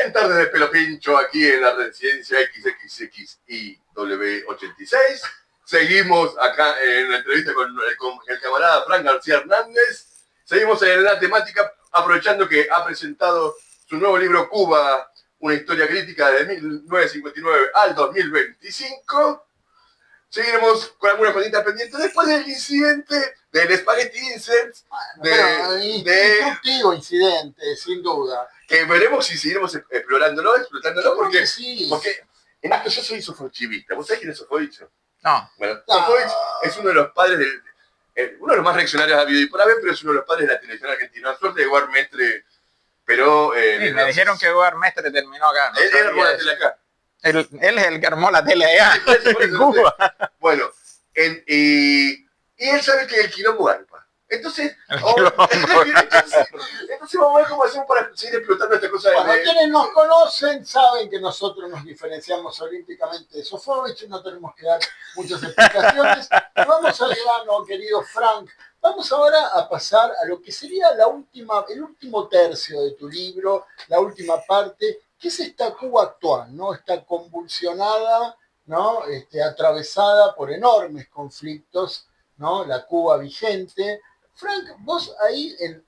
En Tardes de Pelo Pincho, aquí en la residencia XXXIW86. Seguimos acá en la entrevista con el camarada Frank García Hernández. Seguimos en la temática, aprovechando que ha presentado su nuevo libro Cuba, una historia crítica de 1959 al 2025. Seguiremos con algunas cositas pendientes después del incidente del Spaghetti Incident. Instructivo incidente, sin duda. Que veremos si seguiremos explorándolo, porque sí. en acto yo soy sofovicista. ¿Vos sabés quién es Sofovich? No. Bueno, Sofovich es uno de los padres uno de los más reaccionarios de habido y por haber, pero es uno de los padres de la televisión argentina. Suerte de Guar Mestre, pero... sí, me dijeron que Guar Mestre terminó acá. Él armó la tele acá. Él es el que armó la tele allá, en Cuba. Bueno, y él sabe que el quilombo garpa. Entonces vamos a ver cómo hacemos para seguir explotando esta cosa. Bueno, quienes nos conocen saben que nosotros nos diferenciamos olímpicamente de Sofovich, no tenemos que dar muchas explicaciones. Vamos al grano, querido Frank. Vamos ahora a pasar a lo que sería el último tercio de tu libro, la última parte, que es esta Cuba actual, ¿no? Está convulsionada, ¿no? Atravesada por enormes conflictos, ¿no? La Cuba vigente. Frank, vos ahí en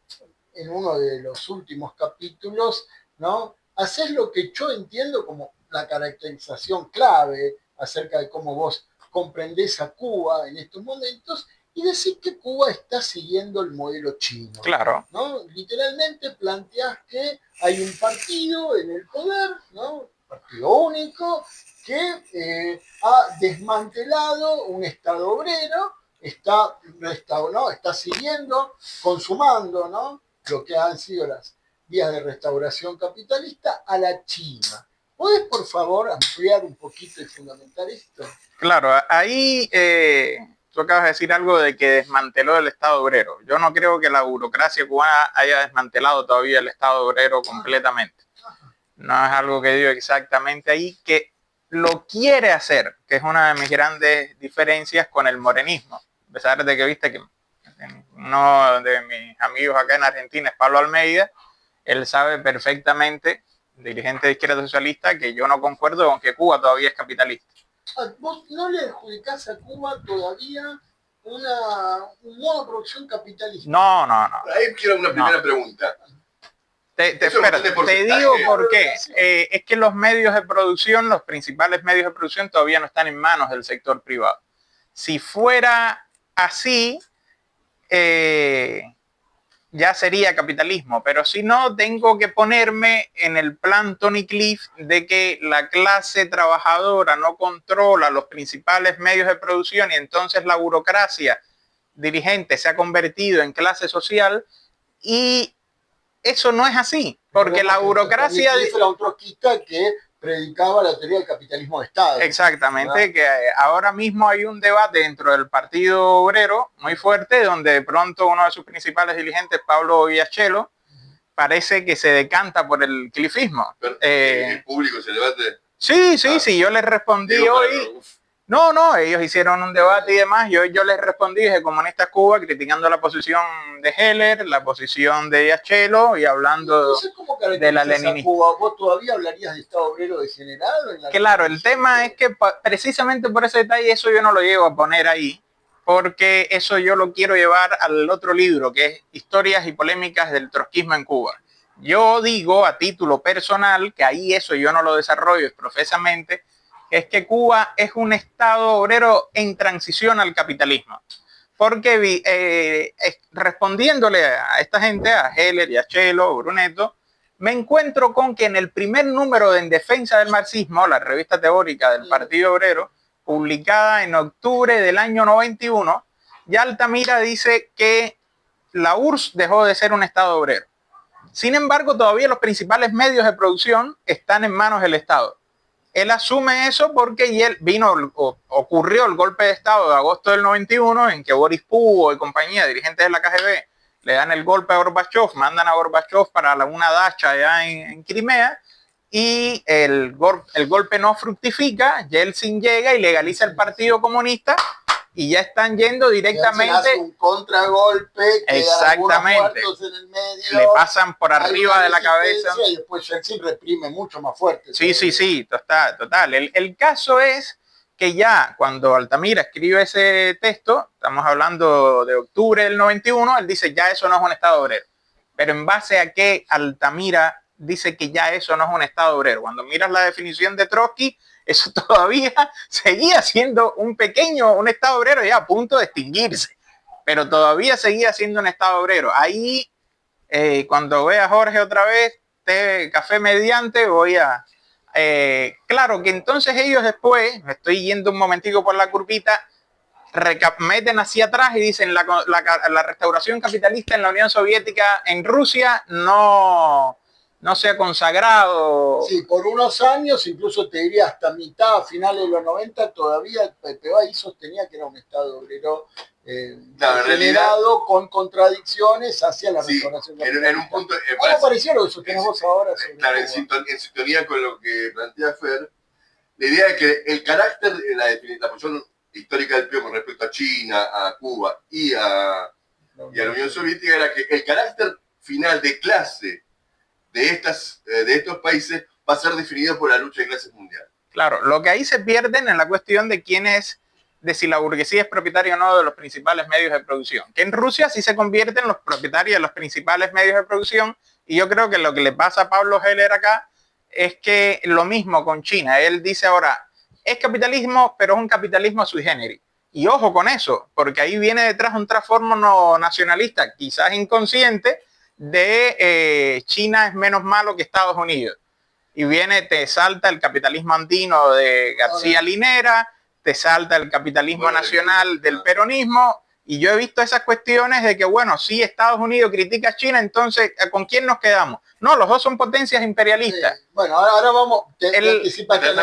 uno de los últimos capítulos, ¿no? Hacés lo que yo entiendo como la caracterización clave acerca de cómo vos comprendés a Cuba en estos momentos y decís que Cuba está siguiendo el modelo chino. Claro. ¿No? Literalmente planteás que hay un partido en el poder, ¿no? Partido único, que ha desmantelado un Estado obrero, está siguiendo, consumando, ¿no? Lo que han sido las vías de restauración capitalista a la China. ¿Puedes, por favor, ampliar un poquito y fundamentar esto? Claro, ahí tú acabas de decir algo de que desmanteló el Estado obrero. Yo no creo que la burocracia cubana haya desmantelado todavía el Estado obrero completamente. No es algo que digo exactamente ahí, que lo quiere hacer, que es una de mis grandes diferencias con el morenismo. A pesar de que viste que uno de mis amigos acá en Argentina es Pablo Almeida, él sabe perfectamente, dirigente de izquierda socialista, que yo no concuerdo con que Cuba todavía es capitalista. ¿Vos no le adjudicás a Cuba todavía una monoproducción capitalista? No. Ahí quiero una primera pregunta. Espérate, te digo por qué. Es que los medios de producción, los principales medios de producción todavía no están en manos del sector privado. Si fuera así, ya sería capitalismo, pero si no, tengo que ponerme en el plan Tony Cliff de que la clase trabajadora no controla los principales medios de producción y entonces la burocracia dirigente se ha convertido en clase social, y eso no es así, porque la burocracia... Era un trotskista que predicaba la teoría del capitalismo de Estado. Exactamente, ¿verdad? Que ahora mismo hay un debate dentro del Partido Obrero muy fuerte, donde de pronto uno de sus principales dirigentes, Pablo Villachelo, parece que se decanta por el clifismo. ¿El público se debate? Sí, yo les respondí hoy... No, ellos hicieron un debate y demás. Yo les respondí desde Comunistas Cuba, criticando la posición de Heller, la posición de Villachelo y hablando de la leninista. ¿Vos todavía hablarías de Estado obrero degenerado? Claro, el tema es que precisamente por ese detalle eso yo no lo llevo a poner ahí, porque eso yo lo quiero llevar al otro libro, que es Historias y Polémicas del Trotskismo en Cuba. Yo digo a título personal, que ahí eso yo no lo desarrollo profesamente, es que Cuba es un Estado obrero en transición al capitalismo. Porque respondiéndole a esta gente, a Heller y a Chelo, Brunetto, me encuentro con que en el primer número de En Defensa del Marxismo, la revista teórica del Partido Obrero, publicada en octubre del año 91, ya Altamira dice que la URSS dejó de ser un Estado obrero. Sin embargo, todavía los principales medios de producción están en manos del Estado. Él asume eso porque ocurrió el golpe de Estado de agosto del 91, en que Boris Pugo y compañía, dirigentes de la KGB, le dan el golpe a Gorbachev, mandan a Gorbachev para una dacha allá en Crimea, y el golpe no fructifica. Yeltsin llega y legaliza el Partido Comunista, y ya están yendo directamente. Hace un contragolpe, exactamente, en el medio, le pasan por arriba de la cabeza. Y después Yeltsin reprime mucho más fuerte. Sí, total. El caso es que ya cuando Altamira escribe ese texto, estamos hablando de octubre del 91, él dice ya eso no es un Estado obrero. Pero en base a que Altamira dice que ya eso no es un Estado obrero. Cuando miras la definición de Trotsky, eso todavía seguía siendo un Estado obrero ya a punto de extinguirse, pero todavía seguía siendo un Estado obrero. Ahí, cuando vea a Jorge otra vez, café mediante, voy a... claro que entonces ellos después, me estoy yendo un momentico por la curvita, meten hacia atrás y dicen la restauración capitalista en la Unión Soviética, en Rusia, no se ha consagrado. Sí, por unos años, incluso te diría hasta mitad, finales de los 90, todavía el PPO ahí sostenía que era un Estado obrero generado con contradicciones hacia la restauración capitalista. En un punto... algo parecido a lo que sostenés vos ahora. Claro, en sintonía con lo que plantea Fer, la idea es que el carácter, la posición histórica del PPO con respecto a China, a Cuba y a la Unión Soviética era que el carácter final de clase de estos países va a ser definido por la lucha de clases mundial. Claro, lo que ahí se pierden en la cuestión de de si la burguesía es propietaria o no de los principales medios de producción. Que en Rusia sí se convierten los propietarios de los principales medios de producción, y yo creo que lo que le pasa a Pablo Heller acá es que lo mismo con China. Él dice ahora, es capitalismo, pero es un capitalismo sui generis. Y ojo con eso, porque ahí viene detrás un trasfondo nacionalista, quizás inconsciente, de China es menos malo que Estados Unidos. Y te salta el capitalismo andino de García Linera, te salta el capitalismo nacional del peronismo, y yo he visto esas cuestiones de que, bueno, si Estados Unidos critica a China, entonces, ¿con quién nos quedamos? No, los dos son potencias imperialistas. Sí. Bueno, ahora vamos, anticipate va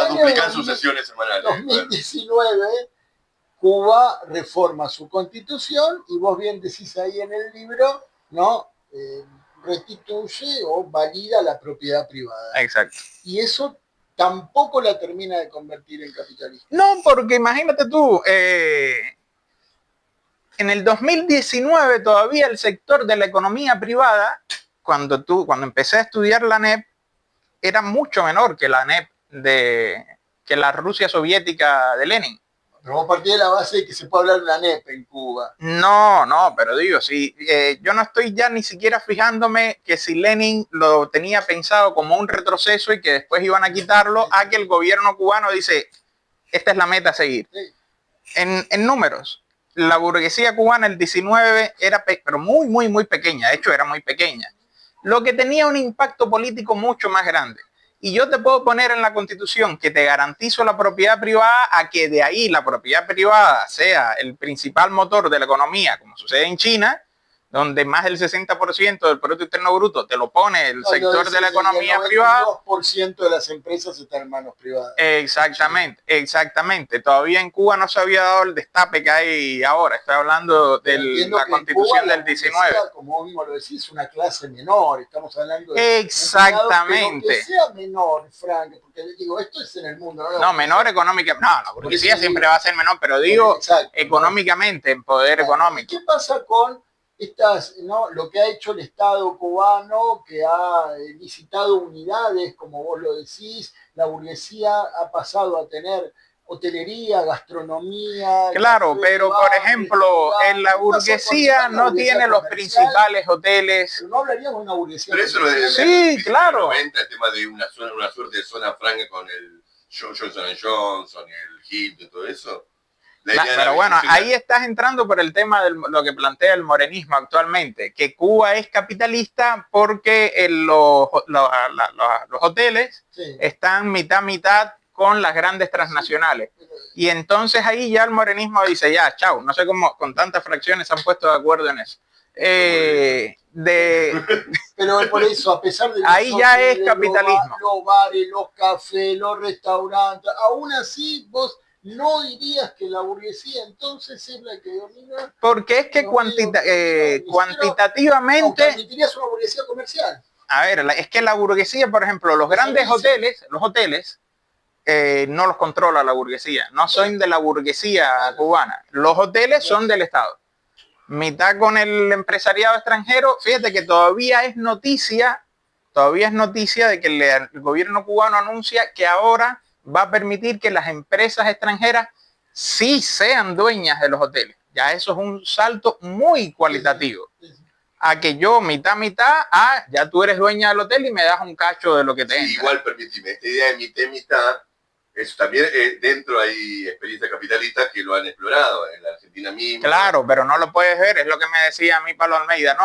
a duplicar sus sesiones semanales. 2019, Cuba reforma su constitución, y vos bien decís ahí en el libro, ¿no? Restituye o valida la propiedad privada. Exacto. Y eso tampoco la termina de convertir en capitalista. No, porque imagínate tú, en el 2019 todavía el sector de la economía privada, cuando empecé a estudiar la NEP, era mucho menor que la NEP que la Rusia soviética de Lenin. Pero vos partís de la base de que se puede hablar de una NEP en Cuba. No, pero digo, sí, yo no estoy ya ni siquiera fijándome que si Lenin lo tenía pensado como un retroceso y que después iban a quitarlo, a que el gobierno cubano dice, esta es la meta a seguir. Sí. En números, la burguesía cubana el 19 era pero muy pequeña, de hecho era muy pequeña, lo que tenía un impacto político mucho más grande. Y yo te puedo poner en la Constitución que te garantizo la propiedad privada, a que de ahí la propiedad privada sea el principal motor de la economía, como sucede en China, donde más del 60% del Producto Interno Bruto te lo pone el sector de la economía privada. El 92% de las empresas están en manos privadas. Exactamente. Todavía en Cuba no se había dado el destape que hay ahora. Estoy hablando de la Constitución del 19. Como vos mismo lo decís, una clase menor. Estamos hablando de exactamente. Que sea menor, Frank, porque digo, esto es en el mundo. No, menor económica. No, la burguesía siempre va a ser menor, pero digo económicamente, en poder económico. ¿Qué pasa con lo que ha hecho el Estado cubano, que ha licitado unidades, como vos lo decís? La burguesía ha pasado a tener hotelería, gastronomía. Claro, pero por ejemplo, en la burguesía no tiene los principales hoteles. Pero no hablaríamos de una burguesía. Pero eso sí, claro. El tema de una suerte de zona franca con el Johnson & Johnson, el Hilton y todo eso. Pero bueno, ahí estás entrando por el tema de lo que plantea el morenismo actualmente, que Cuba es capitalista porque los hoteles están mitad con las grandes transnacionales. Y entonces ahí ya el morenismo dice, ya, chao, no sé cómo con tantas fracciones se han puesto de acuerdo en eso. Pero por eso, a pesar de ahí ya es capitalismo. Los bares, los cafés, los restaurantes, aún así vos no dirías que la burguesía entonces es la que domina. Porque es que cuantitativamente admitirías una burguesía comercial. A ver, es que la burguesía, por ejemplo, los grandes hoteles, no los controla la burguesía, no son de la burguesía cubana. Los hoteles son del Estado. Mitad con el empresariado extranjero. Fíjate que todavía es noticia de que el gobierno cubano anuncia que ahora va a permitir que las empresas extranjeras sí sean dueñas de los hoteles. Ya eso es un salto muy cualitativo. A que yo mitad, ya tú eres dueña del hotel y me das un cacho de lo que te entra. Igual, permíteme, esta idea de mitad, eso también dentro hay experiencias capitalistas que lo han explorado en la Argentina misma. Claro, pero no lo puedes ver, es lo que me decía a mí Pablo Almeida,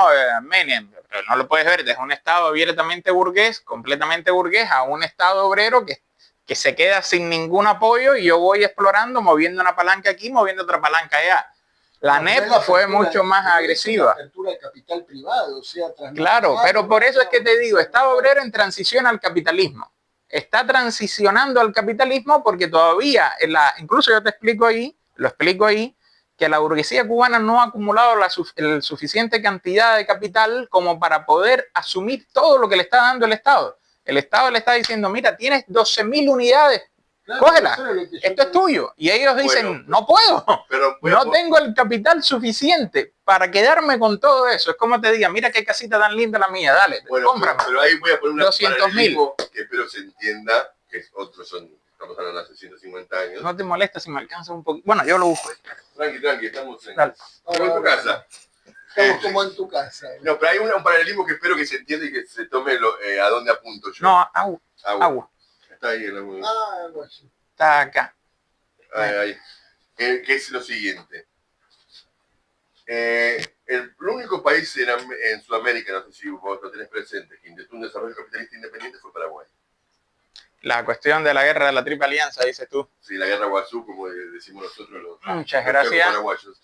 Menem, pero no lo puedes ver desde un Estado abiertamente burgués, completamente burgués, a un Estado obrero que se queda sin ningún apoyo y yo voy explorando, moviendo una palanca aquí, moviendo otra palanca allá. La NEP fue mucho más agresiva. Apertura del capital privado, o sea, claro, pero por eso es que te digo, Estado obrero en transición al capitalismo. Está transicionando al capitalismo porque todavía, incluso yo lo explico ahí, que la burguesía cubana no ha acumulado la suficiente cantidad de capital como para poder asumir todo lo que le está dando el Estado. El Estado le está diciendo, mira, tienes 12.000 unidades, claro, cógela, esto es tuyo. Y ellos dicen, bueno, no puedo, no tengo el capital suficiente para quedarme con todo eso. Es como te diga, mira qué casita tan linda la mía, dale, bueno, cómprame. Pero ahí voy a poner una 200.000. Que espero se entienda, que otros estamos hablando de hace 150 años. No te molesta si me alcanza un poquito. Bueno, yo lo busco. Tranqui, estamos en tu casa. Estamos como en tu casa. No, pero hay un paralelismo que espero que se entienda y que se tome a dónde apunto yo. No, agua. Está ahí el agua. Agua, sí. Está acá. Ahí. Que es lo siguiente. El único país en Sudamérica, no sé si vos lo tenés presente, que intentó un desarrollo capitalista independiente fue Paraguay. La cuestión de la guerra de la Triple Alianza, dices tú. Sí, la guerra Guazú, como decimos nosotros Muchas gracias. Paraguayos.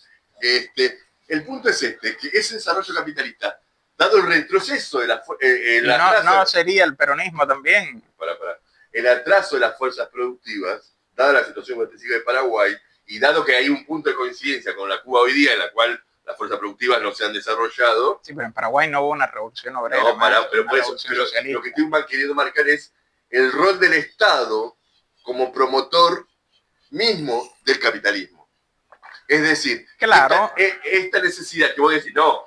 El punto es que ese desarrollo capitalista, dado el retroceso de no sería el peronismo también. El atraso de las fuerzas productivas, dada la situación específica de Paraguay, y dado que hay un punto de coincidencia con la Cuba hoy día, en la cual las fuerzas productivas no se han desarrollado. Sí, pero en Paraguay no hubo una revolución obrera. Pero lo que estoy queriendo marcar es el rol del Estado como promotor mismo del capitalismo. Es decir, claro, esta necesidad que vos decís, no,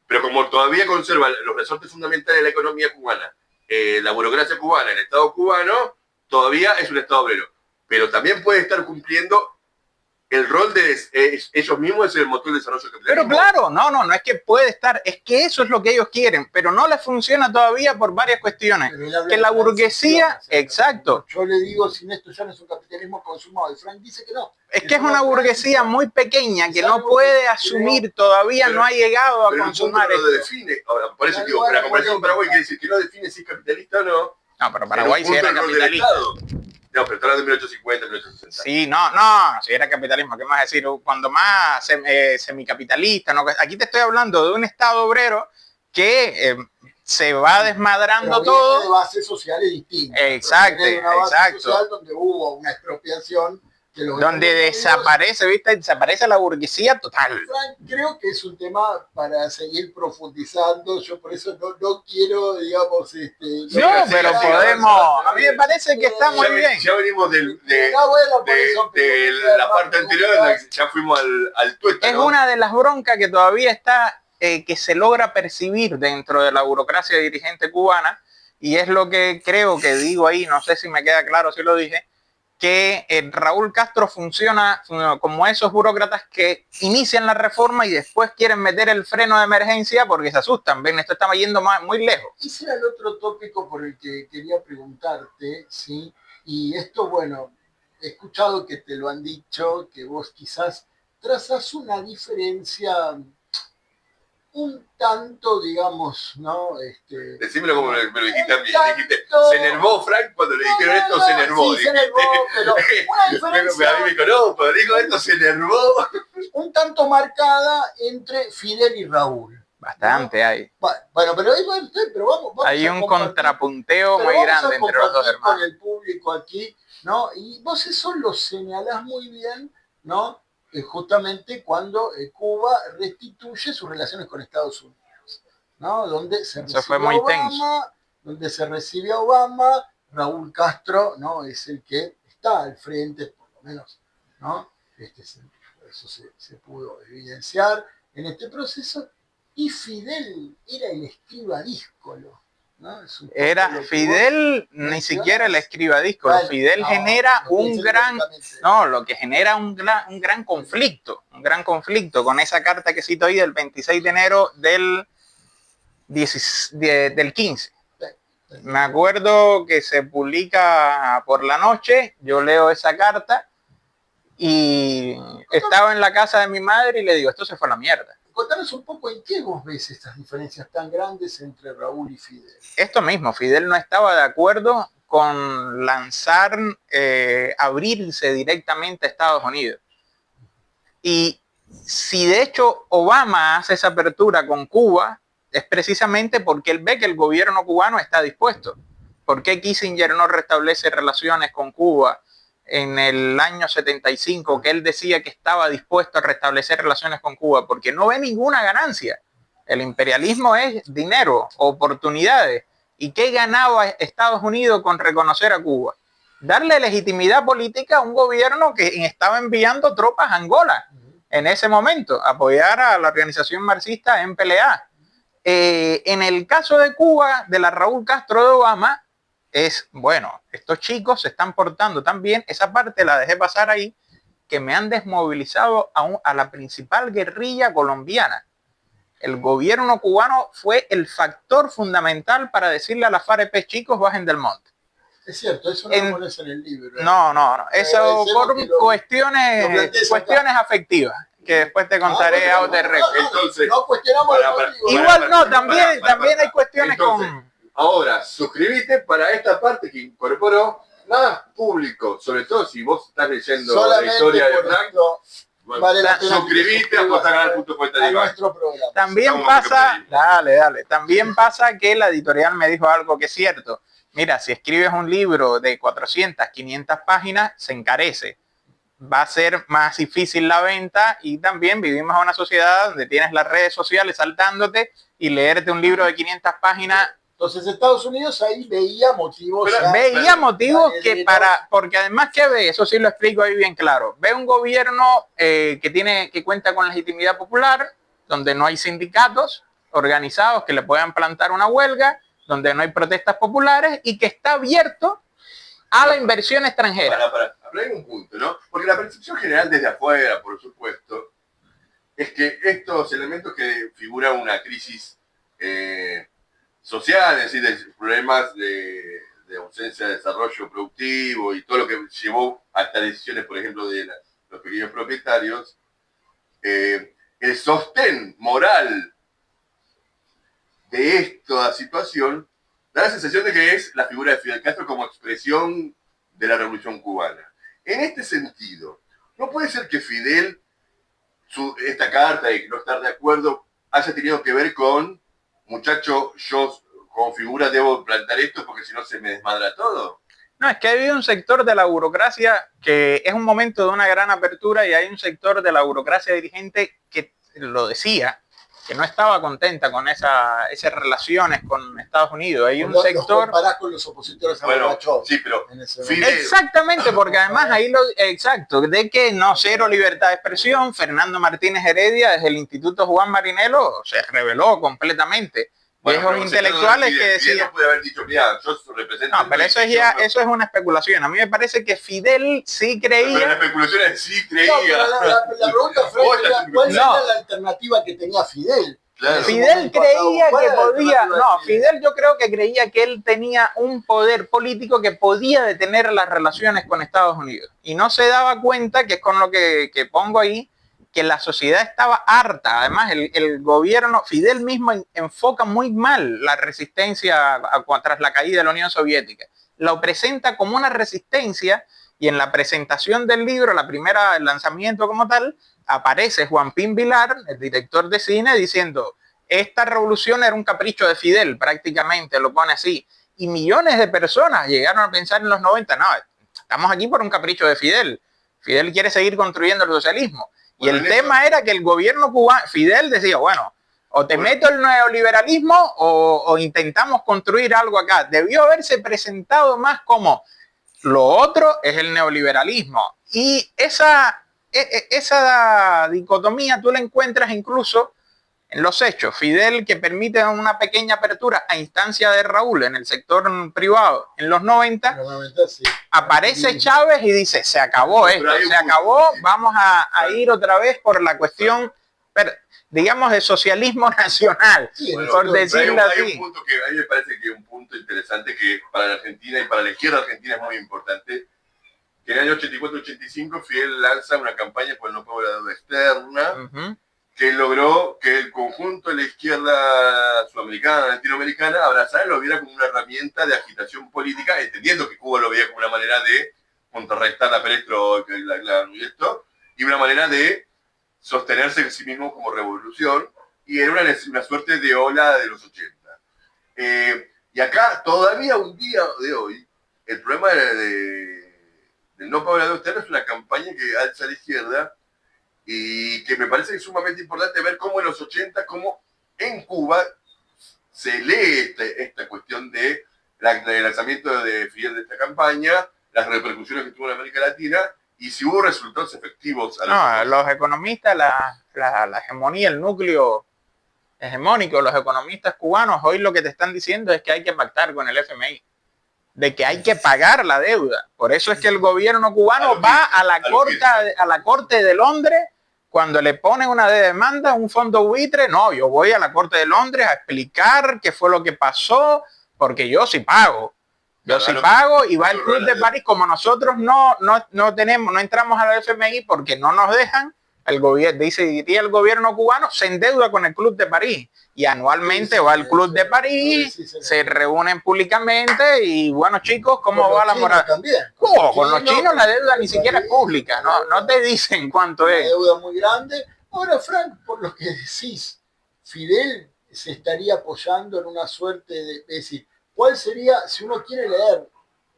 pero como todavía conserva los resortes fundamentales de la economía cubana, la burocracia cubana, el Estado cubano, todavía es un Estado obrero. Pero también puede estar cumpliendo el rol de ellos mismos, es el motor del desarrollo capitalista. Pero claro, no es que puede estar, es que eso es lo que ellos quieren, pero no les funciona todavía por varias cuestiones. Que la burguesía, exacto. Yo le digo, sin esto ya no es un capitalismo consumado, y Frank dice que no. Es que es una burguesía muy pequeña que no puede asumir, todavía no ha llegado a consumar esto. Define, por eso digo, la comparación con Paraguay quiere decir que no define si es capitalista o no. No, pero Paraguay sí era capitalista. No, pero está hablando de 1850, 1860. Sí, no, si era capitalismo, ¿qué más decir? Cuando más semicapitalista, ¿no? Aquí te estoy hablando de un Estado obrero que se va desmadrando todo. De bases sociales distintas. Exacto. Social donde hubo una expropiación. Donde desaparece, ¿viste? Desaparece la burguesía total. Frank, creo que es un tema para seguir profundizando. Yo por eso no quiero, digamos, pero podemos. A mí me parece que está muy bien. Ya venimos de la parte anterior, ya fuimos al tueste. Es una de las broncas que todavía está, que se logra percibir dentro de la burocracia dirigente cubana, y es lo que creo que digo ahí, no sé si me queda claro si lo dije, que Raúl Castro funciona como esos burócratas que inician la reforma y después quieren meter el freno de emergencia porque se asustan, ven, esto está yendo muy lejos. Ese era el otro tópico por el que quería preguntarte, ¿sí? Y esto, bueno, he escuchado que te lo han dicho, que vos quizás trazas una diferencia un tanto, digamos, ¿no? Decímelo como me lo dijiste a mí. Dijiste, se enervó Frank cuando le dijeron esto, se enervó. Sí, se enervó, pero una diferencia... A mí me dijo, pero dijo esto, se enervó. Un tanto marcada entre Fidel y Raúl. Bastante, ¿no? Hay. Bueno, pero vamos hay un contrapunteo muy grande entre los dos hermanos. Con el público aquí, ¿no? Y vos eso lo señalás muy bien, ¿no? Justamente cuando Cuba restituye sus relaciones con Estados Unidos, ¿no? Donde se recibe a Obama, Raúl Castro, ¿no? Es el que está al frente, por lo menos, ¿no? Eso se pudo evidenciar en este proceso. Y Fidel era el escriba díscolo, ¿no? Era Fidel, ni siquiera el escriba díscolo. Vale, Fidel genera un gran, lo que genera un gran conflicto con esa carta que cito ahí del 26 de enero del 15. Me acuerdo que se publica por la noche, yo leo esa carta y estaba en la casa de mi madre y le digo, esto se fue a la mierda. Contanos un poco en qué vos ves estas diferencias tan grandes entre Raúl y Fidel. Esto mismo, Fidel no estaba de acuerdo con lanzar, abrirse directamente a Estados Unidos. Y si de hecho Obama hace esa apertura con Cuba, es precisamente porque él ve que el gobierno cubano está dispuesto. ¿Por qué Kissinger no restablece relaciones con Cuba en el año 75, que él decía que estaba dispuesto a restablecer relaciones con Cuba? Porque no ve ninguna ganancia. El imperialismo es dinero, oportunidades. ¿Y qué ganaba Estados Unidos con reconocer a Cuba? Darle legitimidad política a un gobierno que estaba enviando tropas a Angola en ese momento, apoyar a la organización marxista MPLA. En el caso de Cuba, de la Raúl Castro de Obama, es, bueno, estos chicos se están portando tan bien, esa parte la dejé pasar ahí, que me han desmovilizado a la principal guerrilla colombiana. El gobierno cubano fue el factor fundamental para decirle a la FARC, chicos, bajen del monte. Es cierto, eso no lo pones en el libro. No, eso por cuestiones afectivas, que después te contaré a otro reto. Entonces, no cuestionamos igual no, también hay cuestiones entonces, con... Ahora, suscríbete para esta parte que incorporó más público, sobre todo si vos estás leyendo solamente la historia de Frank. Vale la pena suscribirte a nuestro programa. También pasa, dale, también pasa que la editorial me dijo algo que es cierto. Mira, si escribes un libro de 400, 500 páginas, se encarece. Va a ser más difícil la venta y también vivimos en una sociedad donde tienes las redes sociales saltándote y leerte un libro de 500 páginas. Entonces Estados Unidos ahí veía motivos. Veía motivos porque además que ve, eso sí lo explico ahí bien claro, ve un gobierno que cuenta con legitimidad popular, donde no hay sindicatos organizados que le puedan plantar una huelga, donde no hay protestas populares y que está abierto a la inversión extranjera. Hablar un punto, ¿no? Porque la percepción general desde afuera, por supuesto, es que estos elementos que figuran una crisis social, es decir, de problemas de ausencia de desarrollo productivo y todo lo que llevó hasta decisiones, por ejemplo, de los pequeños propietarios, el sostén moral de esta situación da la sensación de que es la figura de Fidel Castro como expresión de la Revolución Cubana. En este sentido, no puede ser que Fidel, esta carta de no estar de acuerdo, haya tenido que ver con, muchacho, yo como figura debo plantar esto porque si no se me desmadra todo. No, es que ha habido un sector de la burocracia que es un momento de una gran apertura y hay un sector de la burocracia dirigente que lo decía, que no estaba contenta con esas relaciones con Estados Unidos. Hay un sector... comparás con los opositores a Gorbachev. Sí, pero... Exactamente, porque además ahí exacto, de que no, cero libertad de expresión. Fernando Martínez Heredia desde el Instituto Juan Marinelo se reveló completamente. Viejos intelectuales que decían... No puede haber dicho, mira, yo represento... No, pero eso es una especulación. A mí me parece que Fidel sí creía... Pero la especulación es sí creía. No, la pregunta fue, ¿cuál era la alternativa que tenía Fidel? Claro. Fidel creía que podía... No, Fidel yo creo que creía que él tenía un poder político que podía detener las relaciones con Estados Unidos. Y no se daba cuenta, que es con lo que pongo ahí, que la sociedad estaba harta. Además, el gobierno, Fidel mismo enfoca muy mal la resistencia tras la caída de la Unión Soviética. Lo presenta como una resistencia y en la presentación del libro, el lanzamiento como tal, aparece Juan Pin Vilar, el director de cine, diciendo esta revolución era un capricho de Fidel, prácticamente lo pone así. Y millones de personas llegaron a pensar en los 90, no, estamos aquí por un capricho de Fidel. Fidel quiere seguir construyendo el socialismo. Y el tema era que el gobierno cubano, Fidel decía, bueno, o te meto el neoliberalismo o intentamos construir algo acá. Debió haberse presentado más como Lo otro es el neoliberalismo. Y esa dicotomía tú la encuentras incluso en los hechos. Fidel, que permite una pequeña apertura a instancia de Raúl en el sector privado en los 90, Sí. aparece Chávez y dice, se acabó esto, se acabó, vamos a ir otra vez por la cuestión, digamos, de socialismo nacional, Sí, por decirlo hay así. un punto que a mí me parece que es un punto interesante que para la Argentina y para la izquierda argentina es muy importante, que en el año 84-85 Fidel lanza una campaña por el no pago de la deuda externa, que logró que el conjunto de la izquierda sudamericana, latinoamericana, abrazara y lo viera como una herramienta de agitación política, entendiendo que Cuba lo veía como una manera de contrarrestar la perestroika y esto, y una manera de sostenerse en sí mismo como revolución, y era una suerte de ola de los 80. Y acá, todavía un día de hoy, el problema del no pago de la deuda externa es una campaña que alza a la izquierda, y que me parece que es sumamente importante ver cómo en los 80, cómo en Cuba se lee esta cuestión del lanzamiento de Fidel de esta campaña, las repercusiones que tuvo en América Latina y si hubo resultados efectivos. Los economistas, la hegemonía, el núcleo hegemónico, los economistas cubanos, hoy lo que te están diciendo es que hay que pactar con el FMI, de que hay que pagar la deuda. Por eso es que el gobierno cubano va a la Corte de Londres. Cuando le ponen una demanda, un fondo buitre, no, yo voy a la Corte de Londres a explicar qué fue lo que pasó, porque yo sí pago. Yo sí pago y va el Club de París. Como nosotros no entramos a la FMI porque no nos dejan, el gobierno, diría el gobierno cubano, se endeuda con el Club de París. Y anualmente va al Club de París, se reúnen públicamente y bueno, chicos, ¿cómo va la moral? Con los chinos la deuda ni siquiera es pública, no te dicen cuánto es. Una deuda muy grande. Ahora, Frank, por lo que decís, Fidel se estaría apoyando en una suerte de, es decir, ¿cuál sería, si uno quiere leer,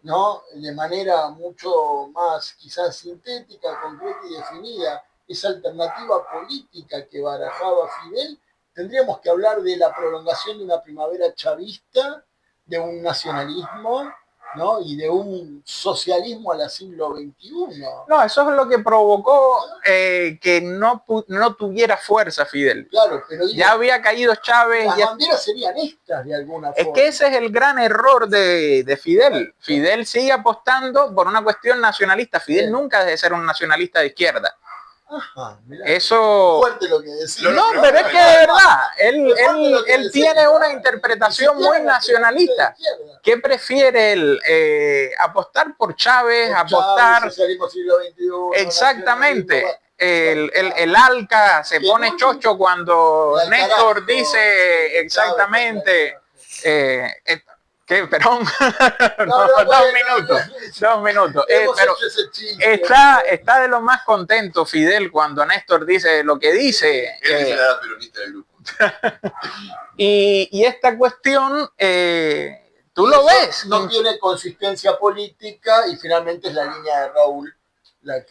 ¿no?, de manera mucho más quizás sintética, concreta y definida, esa alternativa política que barajaba Fidel? Tendríamos que hablar de la prolongación de una primavera chavista, de un nacionalismo, ¿no?, y de un socialismo a la siglo XXI. No, eso es lo que provocó que no tuviera fuerza Fidel. Claro, pero digo, ya había caído Chávez. Las banderas serían estas de alguna forma. Es que ese es el gran error de Fidel. Fidel sigue apostando por una cuestión nacionalista. Fidel nunca debe ser un nacionalista de izquierda. Ajá, mirá, eso fuerte lo que decís. No, pero es que de verdad, él tiene una interpretación muy nacionalista. ¿Qué prefiere él? Apostar por Chávez, apostar... Socialismo siglo XXI, exactamente. El ALCA se pone chocho cuando Néstor dice exactamente... ¿Qué? Perón. Dos minutos. Pero está de lo más contento Fidel cuando Néstor dice lo que dice. Él es la peronista del grupo. y esta cuestión, tú lo ves. No tiene consistencia política y finalmente es la línea de Raúl.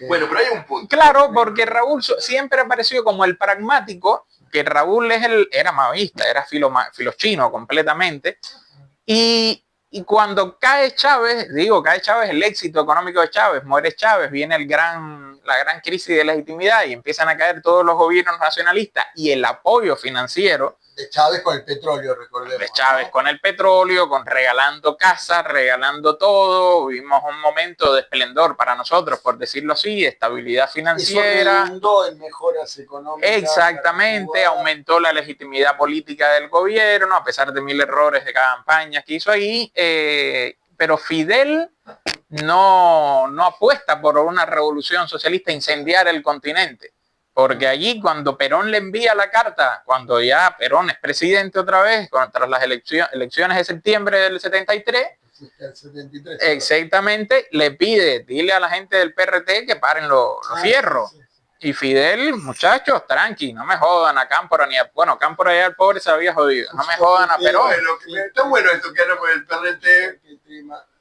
Bueno, pero hay un punto. Claro, porque Raúl siempre ha aparecido como el pragmático, que Raúl era maoísta, era filochino completamente. Y cuando cae Chávez, el éxito económico de Chávez, muere Chávez, viene la gran crisis de legitimidad y empiezan a caer todos los gobiernos nacionalistas y el apoyo financiero. De Chávez con el petróleo, recordemos. De Chávez, ¿no?, con el petróleo, regalando casas, regalando todo. Vimos un momento de esplendor para nosotros, por decirlo así, estabilidad financiera. Eso redundó en mejoras económicas. Exactamente, aumentó la legitimidad política del gobierno, a pesar de 1000 errores de campaña que hizo ahí. Pero Fidel no apuesta por una revolución socialista, incendiar el continente. Porque allí cuando Perón le envía la carta, cuando ya Perón es presidente otra vez, tras las elecciones de septiembre del 73, exactamente, le pide, dile a la gente del PRT que paren los fierros. Y Fidel, muchachos, tranqui, no me jodan a Cámpora ni a... Bueno, Cámpora ya el pobre se había jodido, no me jodan a Perón. Está bueno esto que habla con el PRT.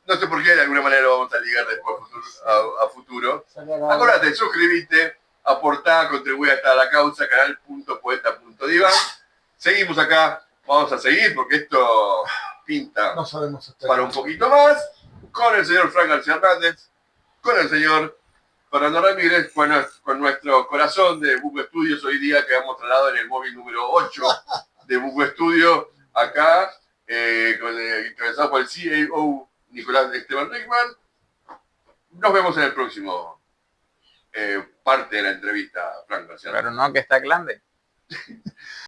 No sé por qué, de alguna manera lo vamos a ligar después a futuro. Acordate, suscribite, aportá, contribuye hasta la causa, canal.poeta.diva. Seguimos acá, vamos a seguir porque esto pinta para un poquito más. con el señor Frank García Hernández, con el señor Fernando Ramírez, con nuestro corazón de Buco Estudios hoy día que hemos trasladado en el móvil número 8 de Buco Estudio acá, comenzado por el CEO Nicolás Esteban Rickman. Nos vemos en el próximo parte de la entrevista, Frank García. Pero no, que está grande.